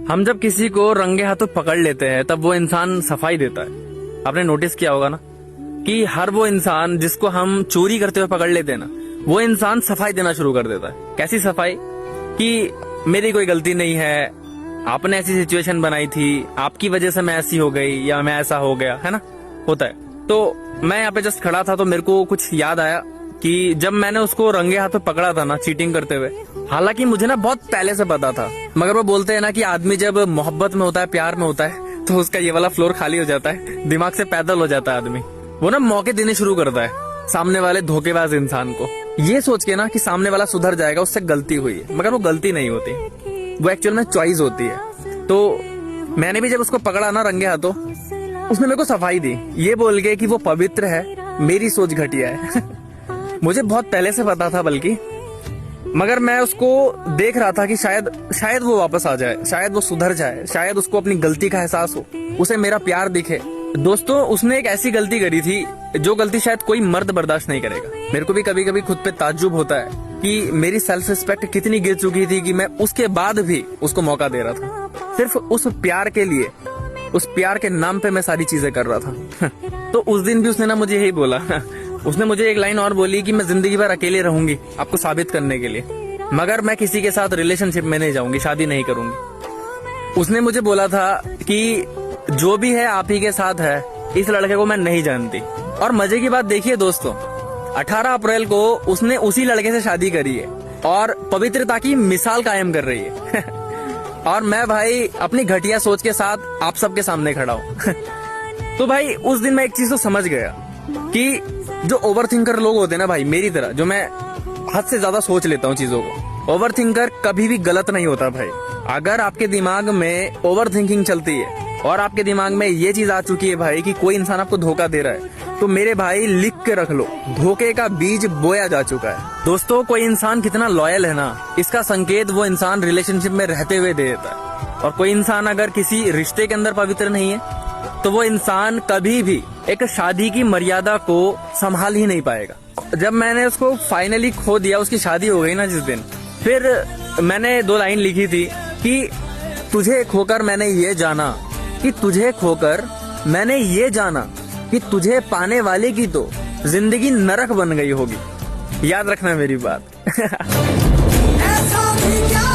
हम जब किसी को रंगे हाथों पकड़ लेते हैं तब वो इंसान सफाई देता है। आपने नोटिस किया होगा ना कि हर वो इंसान जिसको हम चोरी करते हुए पकड़ लेते हैं ना, वो इंसान सफाई देना शुरू कर देता है। कैसी सफाई? कि मेरी कोई गलती नहीं है, आपने ऐसी सिचुएशन बनाई थी, आपकी वजह से मैं ऐसी हो गई या मैं ऐसा हो गया, है ना, होता है। तो मैं यहाँ पे जस्ट खड़ा था तो मेरे को कुछ याद आया कि जब मैंने उसको रंगे हाथों पकड़ा था ना चीटिंग करते हुए, हालांकि मुझे ना बहुत पहले से पता था, मगर वो बोलते हैं ना कि आदमी जब मोहब्बत में होता है, प्यार में होता है, तो उसका ये वाला फ्लोर खाली हो जाता है, दिमाग से पैदल हो जाता है आदमी। वो ना मौके देने शुरू करता है सामने वाले धोखेबाज इंसान को, ये सोच के ना कि सामने वाला सुधर जाएगा, उससे गलती हुई है। मगर वो गलती नहीं होती, वो एक्चुअल में चॉइस होती है। तो मैंने भी जब उसको पकड़ा ना रंगे हाथों, उसने मेरे को सफाई दी, ये बोल के कि वो पवित्र है, मेरी सोच घटिया है। मुझे बहुत पहले से पता था बल्कि, मगर मैं उसको देख रहा था कि शायद वो वापस आ जाए, शायद वो सुधर जाए, शायद उसको अपनी गलती का एहसास हो, उसे मेरा प्यार दिखे। दोस्तों, उसने एक ऐसी गलती करी थी जो गलती शायद कोई मर्द बर्दाश्त नहीं करेगा। मेरे को भी कभी कभी खुद पे ताज्जुब होता है कि मेरी सेल्फ रिस्पेक्ट कितनी गिर चुकी थी कि मैं उसके बाद भी उसको मौका दे रहा था, सिर्फ उस प्यार के लिए, उस प्यार के नाम पे मैं सारी चीजें कर रहा था। तो उस दिन भी उसने ना मुझे यही बोला, उसने मुझे एक लाइन और बोली कि मैं जिंदगी भर अकेले रहूंगी आपको साबित करने के लिए, मगर मैं किसी के साथ रिलेशनशिप में नहीं जाऊंगी, शादी नहीं करूंगी। उसने मुझे बोला था कि जो भी है आप ही के साथ है, इस लड़के को मैं नहीं जानती। और मजे की बात देखिए दोस्तों, 18 अप्रैल को उसने उसी लड़के से शादी करी है और पवित्रता की मिसाल कायम कर रही है। और मैं भाई अपनी घटिया सोच के साथ आप सबके सामने खड़ा हूँ। तो भाई उस दिन मैं एक चीज तो समझ गया कि जो ओवर थिंकर लोग होते हैं ना भाई, मेरी तरह, जो मैं हद से ज्यादा सोच लेता हूँ चीजों को, ओवर थिंकर कभी भी गलत नहीं होता भाई। अगर आपके दिमाग में ओवर थिंकिंग चलती है और आपके दिमाग में ये चीज आ चुकी है भाई कि कोई इंसान आपको धोखा दे रहा है, तो मेरे भाई लिख के रख लो, धोखे का बीज बोया जा चुका है। दोस्तों, कोई इंसान कितना लॉयल है ना, इसका संकेत वो इंसान रिलेशनशिप में रहते हुए दे देता है। और कोई इंसान अगर किसी रिश्ते के अंदर पवित्र नहीं है, तो वो इंसान कभी भी एक शादी की मर्यादा को संभाल ही नहीं पाएगा। जब मैंने उसको फाइनली खो दिया, उसकी शादी हो गई ना जिस दिन, फिर मैंने 2 लाइन लिखी थी कि तुझे खोकर मैंने ये जाना, कि तुझे खोकर मैंने ये जाना कि तुझे पाने वाले की तो जिंदगी नरक बन गई होगी। याद रखना मेरी बात। ऐसा भी क्या